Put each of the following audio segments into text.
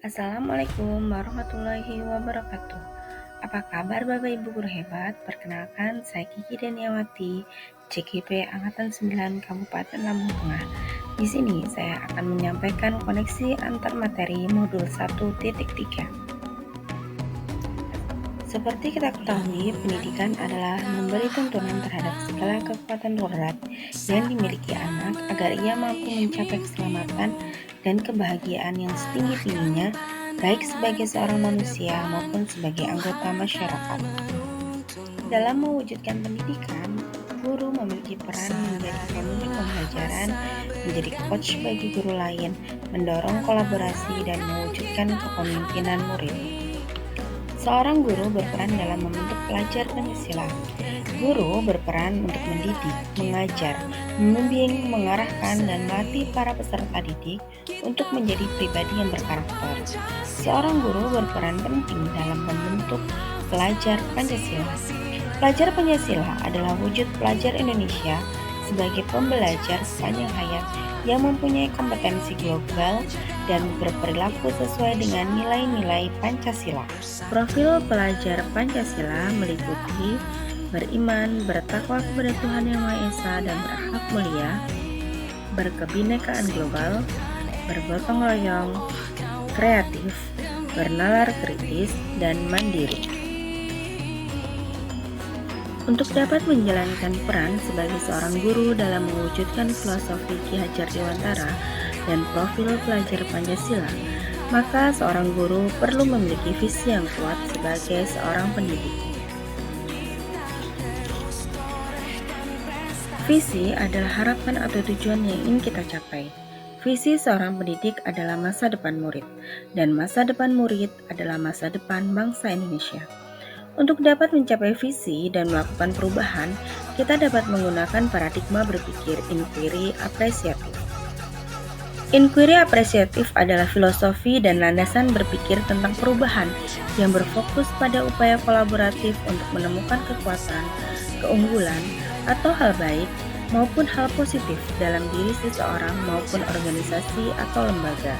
Assalamualaikum warahmatullahi wabarakatuh. Apa kabar Bapak Ibu guru hebat? Perkenalkan, saya Kiki Daniawati, CGP Angkatan 9 Kabupaten Lampung Tengah. Di sini saya akan menyampaikan koneksi antar materi modul 1.3. Seperti kita ketahui, pendidikan adalah memberi tuntunan terhadap segala kekuatan darurat yang dimiliki anak agar ia mampu mencapai keselamatan dan kebahagiaan yang setinggi-tingginya, baik sebagai seorang manusia maupun sebagai anggota masyarakat. Dalam mewujudkan pendidikan, guru memiliki peran menjadi pemimpin pembelajaran, menjadi coach bagi guru lain, mendorong kolaborasi, dan mewujudkan kepemimpinan murid. Seorang guru berperan dalam membentuk pelajar Pancasila. Guru berperan untuk mendidik, mengajar, membimbing, mengarahkan, dan melatih para peserta didik untuk menjadi pribadi yang berkarakter. Seorang guru berperan penting dalam membentuk pelajar Pancasila. Pelajar Pancasila adalah wujud pelajar Indonesia sebagai pembelajar sepanjang hayat yang mempunyai kompetensi global dan berperilaku sesuai dengan nilai-nilai Pancasila. Profil pelajar Pancasila meliputi beriman, bertakwa kepada Tuhan Yang Maha Esa dan berakhlak mulia, berkebinekaan global, bergotong royong, kreatif, bernalar kritis, dan mandiri. Untuk dapat menjalankan peran sebagai seorang guru dalam mewujudkan filosofi Ki Hajar Dewantara dan profil pelajar Pancasila, maka seorang guru perlu memiliki visi yang kuat sebagai seorang pendidik. Visi adalah harapan atau tujuan yang ingin kita capai. Visi seorang pendidik adalah masa depan murid, dan masa depan murid adalah masa depan bangsa Indonesia. Untuk dapat mencapai visi dan melakukan perubahan, kita dapat menggunakan paradigma berpikir inquiry apresiatif. Inquiry apresiatif adalah filosofi dan landasan berpikir tentang perubahan yang berfokus pada upaya kolaboratif untuk menemukan kekuatan, keunggulan, atau hal baik maupun hal positif dalam diri seseorang maupun organisasi atau lembaga.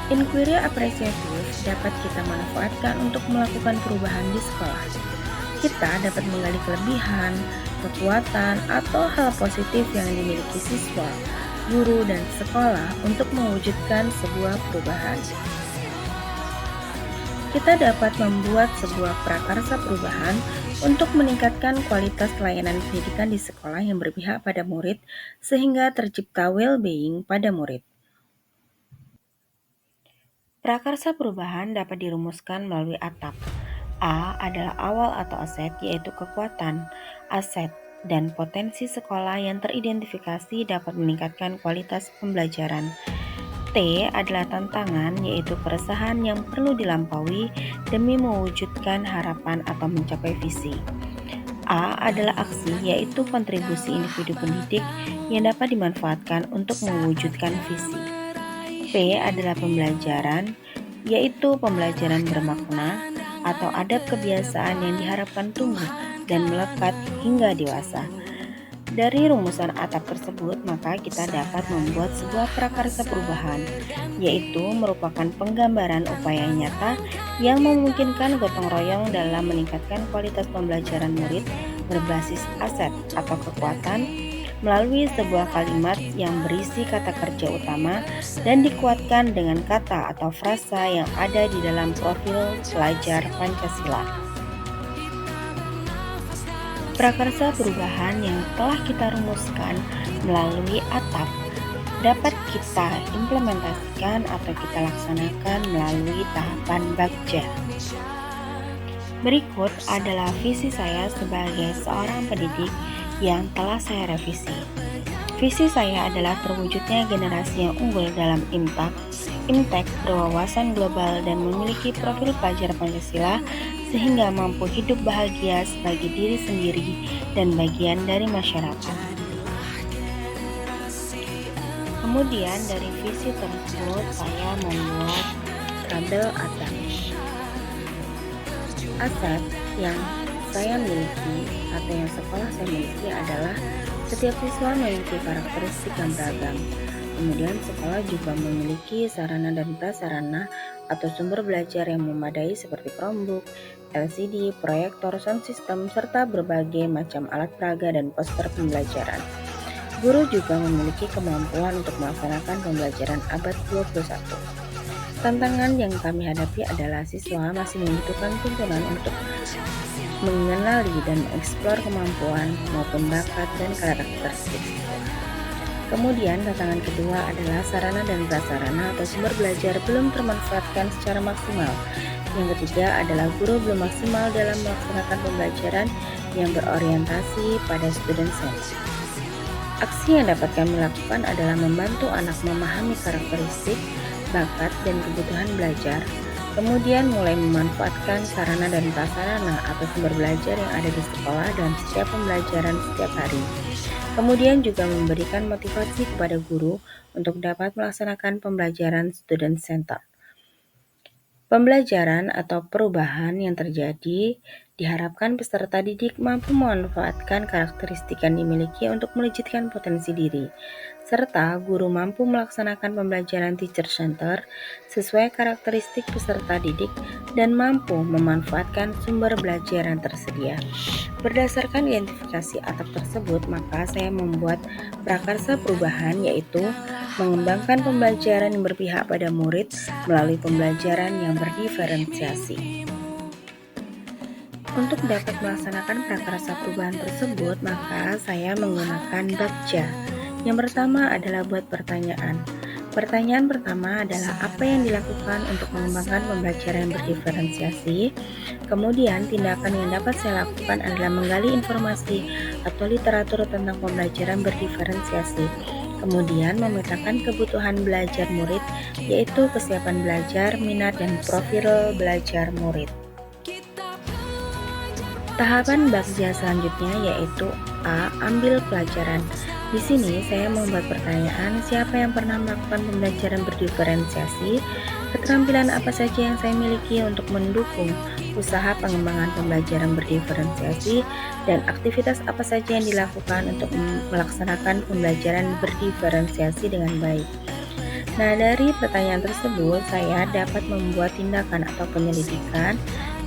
Inquiry apresiatif dapat kita manfaatkan untuk melakukan perubahan di sekolah. Kita dapat menggali kelebihan, kekuatan, atau hal positif yang dimiliki siswa, guru, dan sekolah untuk mewujudkan sebuah perubahan. Kita dapat membuat sebuah prakarsa perubahan untuk meningkatkan kualitas layanan pendidikan di sekolah yang berpihak pada murid sehingga tercipta well-being pada murid. Prakarsa perubahan dapat dirumuskan melalui atap. A adalah awal atau aset, yaitu kekuatan, aset, dan potensi sekolah yang teridentifikasi dapat meningkatkan kualitas pembelajaran. T adalah tantangan, yaitu keresahan yang perlu dilampaui demi mewujudkan harapan atau mencapai visi. A adalah aksi, yaitu kontribusi individu pendidik yang dapat dimanfaatkan untuk mewujudkan visi. P adalah pembelajaran, yaitu pembelajaran bermakna atau adab kebiasaan yang diharapkan tumbuh dan melekat hingga dewasa. Dari rumusan atap tersebut, maka kita dapat membuat sebuah prakarsa perubahan, yaitu merupakan penggambaran upaya nyata yang memungkinkan gotong royong dalam meningkatkan kualitas pembelajaran murid berbasis aset atau kekuatan melalui sebuah kalimat yang berisi kata kerja utama dan dikuatkan dengan kata atau frasa yang ada di dalam profil pelajar Pancasila. Prakarsa perubahan yang telah kita rumuskan melalui atap dapat kita implementasikan atau kita laksanakan melalui tahapan bagja. Berikut adalah visi saya sebagai seorang pendidik yang telah saya revisi. Visi saya adalah terwujudnya generasi yang unggul dalam Imtek, berwawasan global dan memiliki profil pelajar Pancasila sehingga mampu hidup bahagia sebagai diri sendiri dan bagian dari masyarakat. Kemudian dari visi tersebut saya membuat tabel aset. Aset yang saya miliki atau yang sekolah saya miliki adalah setiap siswa memiliki karakteristik yang beragam. Kemudian sekolah juga memiliki sarana dan prasarana atau sumber belajar yang memadai seperti Chromebook, LCD, proyektor, sound system, serta berbagai macam alat peraga dan poster pembelajaran. Guru juga memiliki kemampuan untuk melaksanakan pembelajaran abad 21. Tantangan yang kami hadapi adalah siswa masih membutuhkan tuntunan untuk mengenali dan mengeksplor kemampuan maupun bakat dan karakteristik. Kemudian tantangan kedua adalah sarana dan prasarana atau sumber belajar belum termanfaatkan secara maksimal. Yang ketiga adalah guru belum maksimal dalam melaksanakan pembelajaran yang berorientasi pada student centered. Aksi yang dapat kami lakukan adalah membantu anak memahami karakteristik, bakat, dan kebutuhan belajar, kemudian mulai memanfaatkan sarana dan prasarana atau sumber belajar yang ada di sekolah dan setiap pembelajaran setiap hari. Kemudian juga memberikan motivasi kepada guru untuk dapat melaksanakan pembelajaran student center. Pembelajaran atau perubahan yang terjadi diharapkan peserta didik mampu memanfaatkan karakteristik yang dimiliki untuk melejitkan potensi diri, serta guru mampu melaksanakan pembelajaran teacher center sesuai karakteristik peserta didik dan mampu memanfaatkan sumber belajar yang tersedia. Berdasarkan identifikasi atap tersebut, maka saya membuat prakarsa perubahan, yaitu mengembangkan pembelajaran yang berpihak pada murid melalui pembelajaran yang berdiferensiasi. Untuk dapat melaksanakan prakarsa perubahan tersebut, maka saya menggunakan BAKJA. Yang pertama adalah buat pertanyaan. Pertanyaan pertama adalah apa yang dilakukan untuk mengembangkan pembelajaran yang berdiferensiasi. Kemudian tindakan yang dapat saya lakukan adalah menggali informasi atau literatur tentang pembelajaran berdiferensiasi. Kemudian memetakan kebutuhan belajar murid, yaitu kesiapan belajar, minat, dan profil belajar murid. Tahapan BAKJA selanjutnya yaitu A. Ambil pelajaran. Di sini saya membuat pertanyaan, siapa yang pernah melakukan pembelajaran berdiferensiasi, keterampilan apa saja yang saya miliki untuk mendukung usaha pengembangan pembelajaran berdiferensiasi, dan aktivitas apa saja yang dilakukan untuk melaksanakan pembelajaran berdiferensiasi dengan baik. Nah, dari pertanyaan tersebut, saya dapat membuat tindakan atau penyelidikan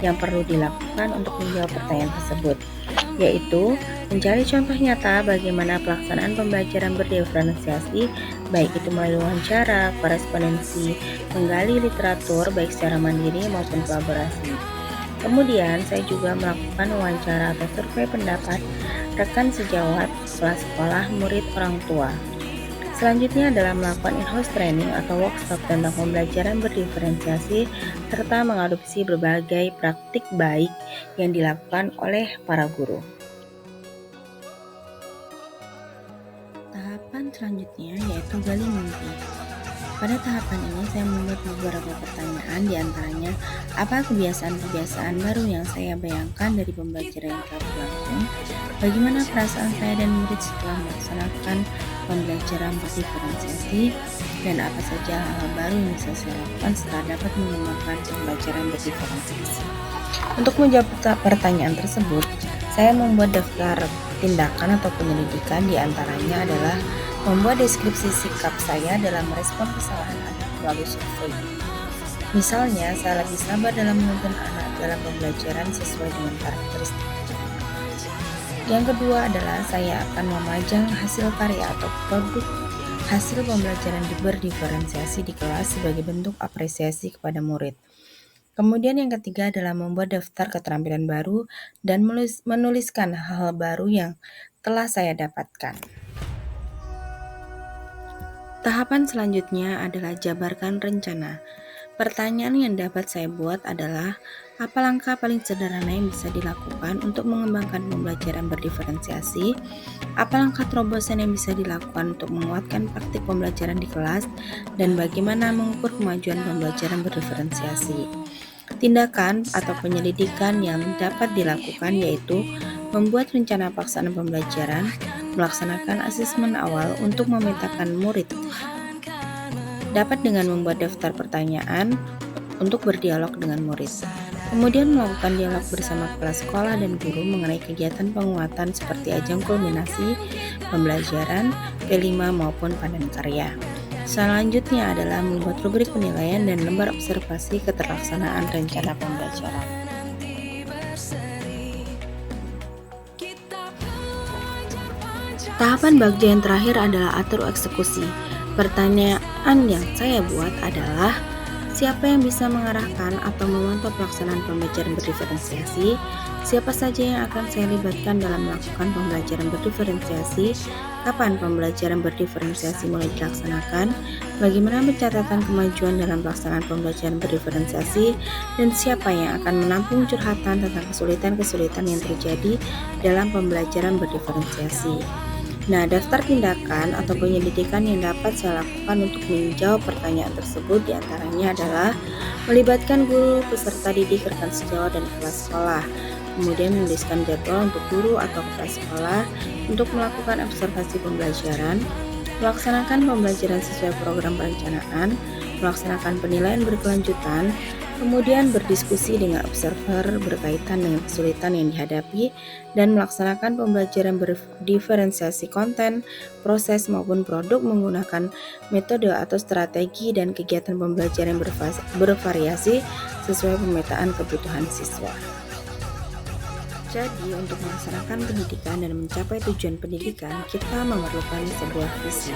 yang perlu dilakukan untuk menjawab pertanyaan tersebut, yaitu mencari contoh nyata bagaimana pelaksanaan pembelajaran berdiferensiasi, baik itu melalui wawancara, korespondensi, menggali literatur baik secara mandiri maupun kolaborasi. Kemudian saya juga melakukan wawancara atau survei pendapat rekan sejawat kelas sekolah, murid, orang tua. Selanjutnya adalah melakukan in-house training atau workshop tentang pembelajaran berdiferensiasi serta mengadopsi berbagai praktik baik yang dilakukan oleh para guru. Tahapan selanjutnya yaitu gali mimpi. Pada tahapan ini saya membuat beberapa pertanyaan, diantaranya apa kebiasaan-kebiasaan baru yang saya bayangkan dari pembelajaran yang telah berlangsung, bagaimana perasaan saya dan murid setelah melaksanakan pembelajaran berdiferensiasi, dan apa saja hal baru yang bisa saya lakukan setelah dapat mengembangkan pembelajaran berdiferensiasi. Untuk menjawab pertanyaan tersebut, saya membuat daftar tindakan atau penyelidikan, diantaranya adalah membuat deskripsi sikap saya dalam merespon kesalahan anak melalui survei. Misalnya, saya lebih sabar dalam menuntun anak dalam pembelajaran sesuai dengan karakteristik. Yang kedua adalah saya akan memajang hasil karya atau produk hasil pembelajaran berdiferensiasi di kelas sebagai bentuk apresiasi kepada murid. Kemudian yang ketiga adalah membuat daftar keterampilan baru dan menuliskan hal-hal baru yang telah saya dapatkan. Tahapan selanjutnya adalah jabarkan rencana. Pertanyaan yang dapat saya buat adalah, apa langkah paling sederhana yang bisa dilakukan untuk mengembangkan pembelajaran berdiferensiasi? Apa langkah terobosan yang bisa dilakukan untuk menguatkan praktik pembelajaran di kelas? Dan bagaimana mengukur kemajuan pembelajaran berdiferensiasi? Tindakan atau penyelidikan yang dapat dilakukan yaitu membuat rencana pelaksanaan pembelajaran, melaksanakan asesmen awal untuk memetakan murid, dapat dengan membuat daftar pertanyaan untuk berdialog dengan murid. Kemudian melakukan dialog bersama kepala sekolah dan guru mengenai kegiatan penguatan seperti ajang kulminasi pembelajaran, P5 maupun panen karya. Selanjutnya adalah membuat rubrik penilaian dan lembar observasi keterlaksanaan rencana pembelajaran. Tahapan bagja yang terakhir adalah atur eksekusi. Pertanyaan yang saya buat adalah, siapa yang bisa mengarahkan atau memantau pelaksanaan pembelajaran berdiferensiasi? Siapa saja yang akan saya libatkan dalam melakukan pembelajaran berdiferensiasi? Kapan pembelajaran berdiferensiasi mulai dilaksanakan? Bagaimana pencatatan kemajuan dalam pelaksanaan pembelajaran berdiferensiasi? Dan siapa yang akan menampung curhatan tentang kesulitan-kesulitan yang terjadi dalam pembelajaran berdiferensiasi? Nah, daftar tindakan atau penyelidikan yang dapat saya lakukan untuk menjawab pertanyaan tersebut diantaranya adalah melibatkan guru, peserta didik, rekan sejawat, dan kepala sekolah. Kemudian menuliskan jadwal untuk guru atau kepala sekolah untuk melakukan observasi pembelajaran, melaksanakan pembelajaran sesuai program perencanaan, melaksanakan penilaian berkelanjutan, kemudian berdiskusi dengan observer berkaitan dengan kesulitan yang dihadapi, dan melaksanakan pembelajaran berdiferensiasi konten, proses maupun produk menggunakan metode atau strategi dan kegiatan pembelajaran yang bervariasi sesuai pemetaan kebutuhan siswa. Jadi, untuk melaksanakan pendidikan dan mencapai tujuan pendidikan, kita memerlukan sebuah visi.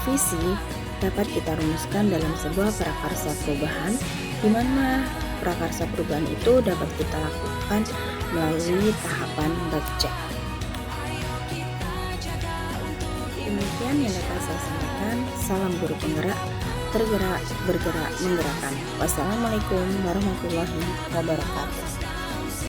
Visi dapat kita rumuskan dalam sebuah prakarsa perubahan, di mana prakarsa perubahan itu dapat kita lakukan melalui tahapan bagja. Demikian yang dapat saya sampaikan. Salam guru penggerak, tergerak, bergerak, menggerakkan. Wassalamualaikum warahmatullahi wabarakatuh.